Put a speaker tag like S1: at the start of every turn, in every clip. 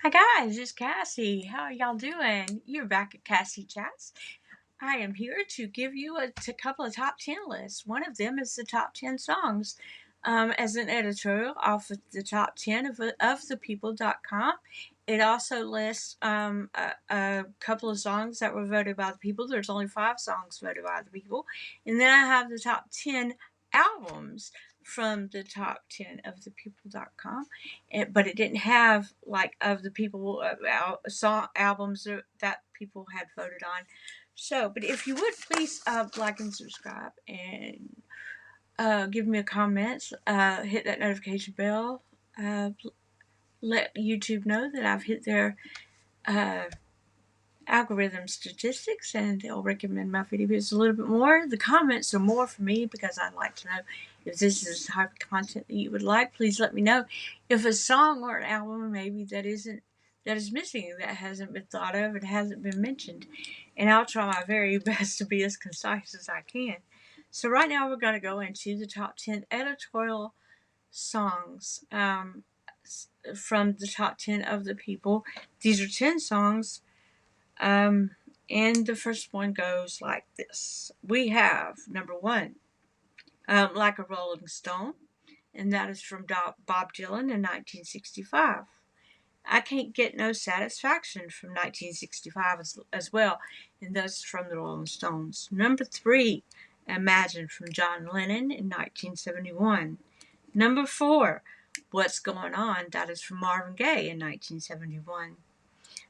S1: Hi guys, it's Cassie. How are y'all doing? You're back at Cassie Chats. I am here to give you a couple of top 10 lists. One of them is the top 10 songs as an editorial off of the top 10 of the people.com. It also lists a couple of songs that were voted by the people. There's only 5 songs voted by the people. And then I have the top 10 albums from the top 10 of the people.com, but it didn't have like of the people song albums that people had voted on. So, but if you would please like and subscribe and give me a comment, hit that notification bell, let YouTube know that I've hit their uh, algorithm statistics and they'll recommend my videos a little bit more. The comments are more for me because I'd like to know if this is the type of content that you would like. Please let me know if a song or an album maybe that is missing, that hasn't been thought of, and hasn't been mentioned, and I'll try my very best to be as concise as I can. So right now we're going to go into the top 10 editorial songs from the top 10 of the people. These are 10 songs, and the first one goes like this. We have number one, Like a Rolling Stone, and that is from Bob Dylan in 1965. I Can't Get No Satisfaction from 1965 as well, and that's from the Rolling Stones. Number three, Imagine from John Lennon in 1971. Number four, What's Going On, that is from Marvin Gaye in 1971.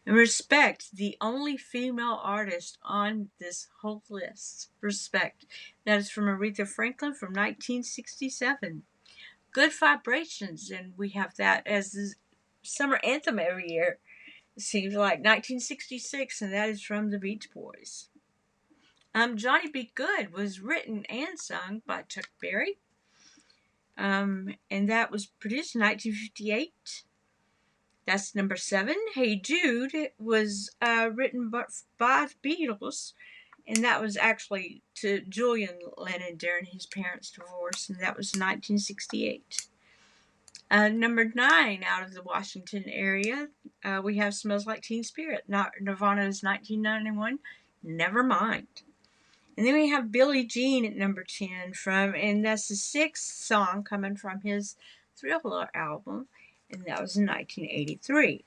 S1: And Respect, the only female artist on this whole list. Respect, that is from Aretha Franklin from 1967. Good Vibrations, and we have that as the summer anthem every year. It seems like 1966, and that is from the Beach Boys. Johnny Be Good was written and sung by Chuck Berry, and that was produced in 1958. That's number 7. Hey Jude was written by the Beatles, and that was actually to Julian Lennon during his parents' divorce, and that was 1968. Number 9, out of the Washington area, we have Smells Like Teen Spirit, Nirvana's 1991, Nevermind. And then we have Billie Jean at number 10 and that's the 6th song coming from his Thriller album, and that was in 1983.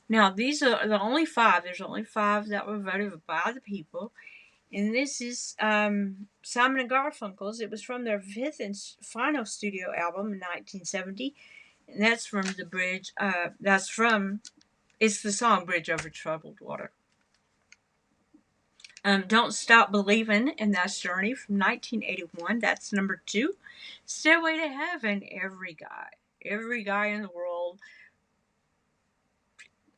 S1: Now, these are the only 5. There's only 5 that were voted by the people. And this is Simon and Garfunkel's. It was from their 5th and final studio album in 1970. And that's from the bridge. It's the song Bridge Over Troubled Water. Don't Stop Believin', and that's Journey from 1981. That's number 2. Stairway to Heaven, every guy in the world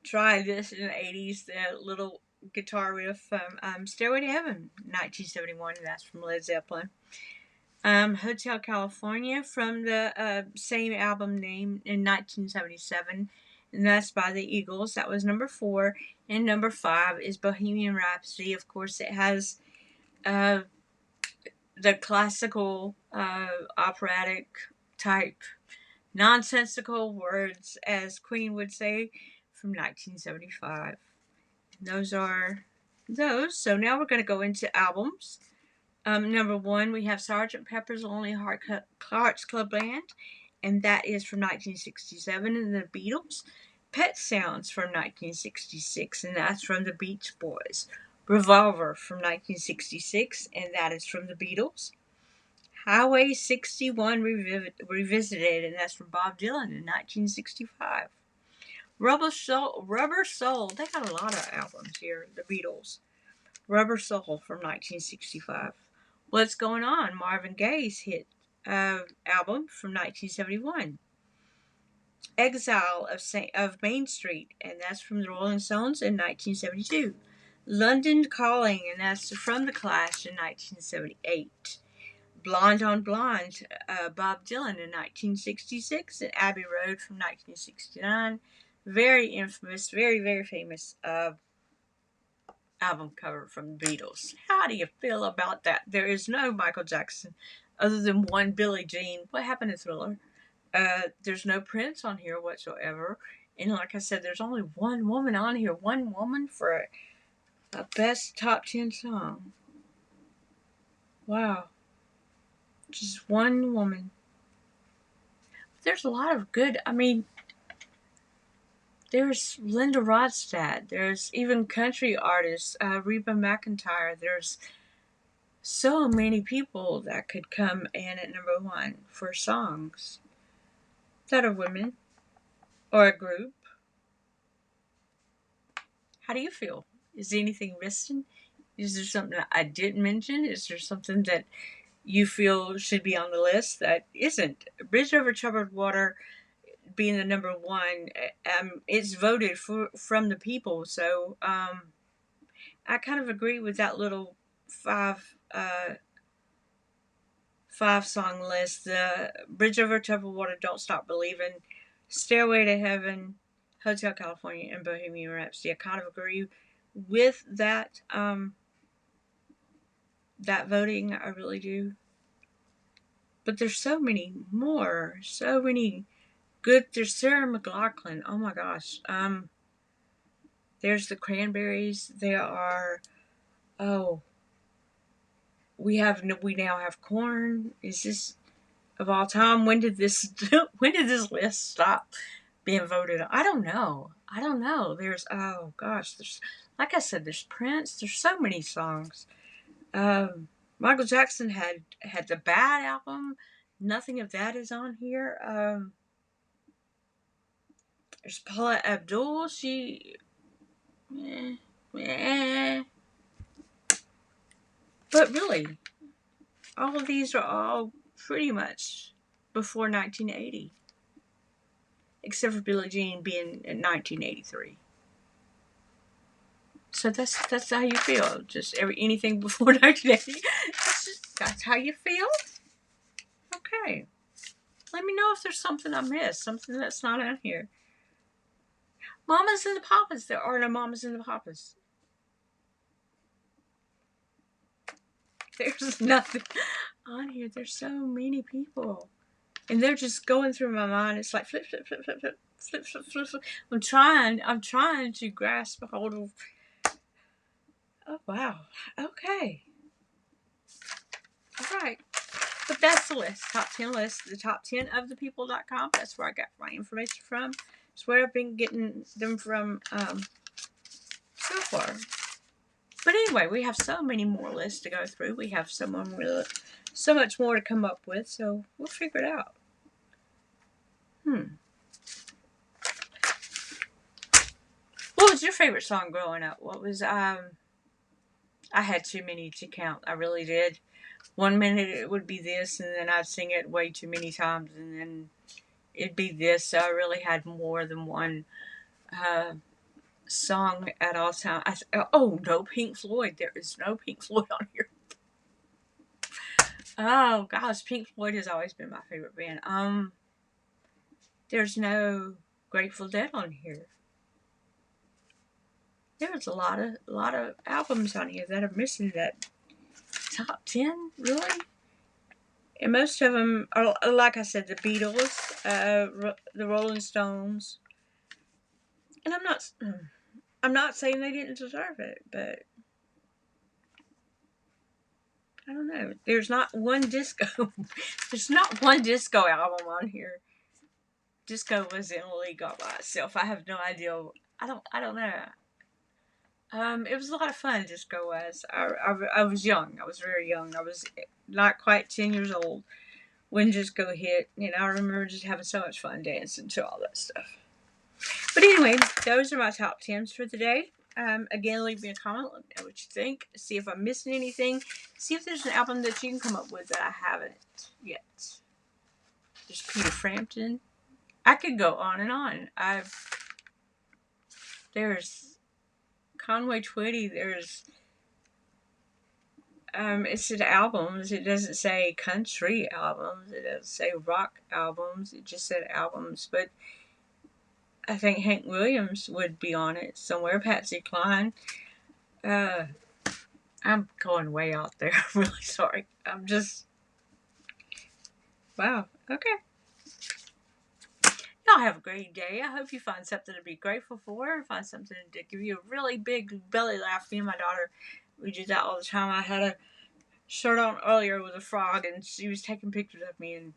S1: tried this in the 80s, the little guitar riff from Stairway to Heaven, 1971, and that's from Led Zeppelin. Hotel California from the same album name in 1977, and that's by the Eagles. That was number 4. And number 5 is Bohemian Rhapsody. Of course, it has the classical operatic type nonsensical words, as Queen would say, from 1975. Those are those. So now we're going to go into albums. Number 1, we have Sgt. Pepper's Lonely Hearts Club Band, and that is from 1967, and the Beatles. Pet Sounds from 1966, and that's from the Beach Boys. Revolver from 1966, and that is from the Beatles. Highway 61 Revisited, and that's from Bob Dylan in 1965. Rubber Soul, they got a lot of albums here, the Beatles. Rubber Soul from 1965. What's Going On, Marvin Gaye's hit album from 1971. Exile of Main Street, and that's from the Rolling Stones in 1972. London Calling, and that's from The Clash in 1978. Blonde on Blonde, Bob Dylan in 1966, and Abbey Road from 1969. Very infamous, very, very famous album cover from the Beatles. How do you feel about that? There is no Michael Jackson other than one Billie Jean. What happened to Thriller? There's no Prince on here whatsoever. And like I said, there's only one woman on here. One woman for a best top 10 song. Wow. Just one woman. There's a lot of good, I mean, there's Linda Ronstadt. There's even country artists, Reba McEntire. There's so many people that could come in at number one for songs that are women or a group. How do you feel? Is anything missing? Is there something that I didn't mention? Is there something that you feel should be on the list that isn't? Bridge Over Troubled Water being the number one, it's voted from the people. So I kind of agree with that little five song list. The Bridge Over Troubled Water, Don't Stop Believing, Stairway to Heaven, Hotel California, and Bohemian Rhapsody. I kind of agree with that that voting. I really do. But there's so many more, so many good. There's Sarah McLachlan. Oh my gosh. There's the Cranberries. There are. Oh, we now have Corn. Is this of all time? When did this list stop being voted on? I don't know. There's, oh gosh, there's, like I said, there's Prince. There's so many songs. Michael Jackson had the Bad album. Nothing of that is on here. There's Paula Abdul. She, but really, all of these are all pretty much before 1980, except for Billie Jean being in 1983. So that's how you feel. Just anything before 1980. That's how you feel. Okay. Let me know if there's something I missed, something that's not on here. Mamas and the Papas. There are no Mamas and the Papas. There's nothing on here. There's so many people. And they're just going through my mind. It's like flip, flip, flip, flip, flip, flip, flip, flip, flip. I'm trying to grasp a hold of. Oh, wow. Okay. All right. But that's the list. Top 10 list. The top10ofthe.people.com. That's where I got my information from. It's where I've been getting them from so far. But anyway, we have so many more lists to go through. We have so much more to come up with. So we'll figure it out. What was your favorite song growing up? What was I had too many to count. I really did. 1 minute it would be this, and then I'd sing it way too many times, and then it'd be this. So I really had more than one song at all times. Oh, no Pink Floyd. There is no Pink Floyd on here. Oh gosh, Pink Floyd has always been my favorite band. There's no Grateful Dead on here. There's a lot of albums on here that are missing that top 10, really. And most of them are, like I said, the Beatles, the Rolling Stones. And I'm not saying they didn't deserve it, but I don't know. There's not one disco. There's not one disco album on here. Disco was in a league all by itself. I have no idea. I don't know. It was a lot of fun. Disco was. I was young. I was very young. I was not quite 10 years old when disco hit. And I remember just having so much fun dancing to all that stuff. But anyway, those are my top 10s for the day. Again, leave me a comment. Let me know what you think. See if I'm missing anything. See if there's an album that you can come up with that I haven't yet. There's Peter Frampton. I could go on and on. There's Conway Twitty. There's it said albums. It doesn't say country albums. It doesn't say rock albums. It just said albums. But I think Hank Williams would be on it somewhere. Patsy Cline. I'm going way out there. I'm really sorry. I'm just... Wow. Okay. Y'all have a great day. I hope you find something to be grateful for. Find something to give you a really big belly laugh. Me and my daughter, we do that all the time. I had a shirt on earlier with a frog, and she was taking pictures of me. And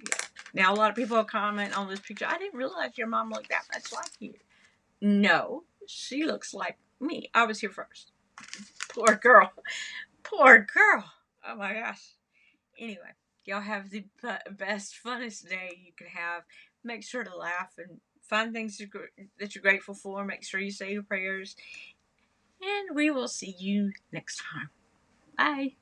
S1: yeah. Now a lot of people comment on this picture. I didn't realize your mom looked that much like you. No, she looks like me. I was here first. Poor girl. Poor girl. Oh my gosh. Anyway, y'all have the best, funnest day you can have. Make sure to laugh and find things that you're grateful for. Make sure you say your prayers. And we will see you next time. Bye.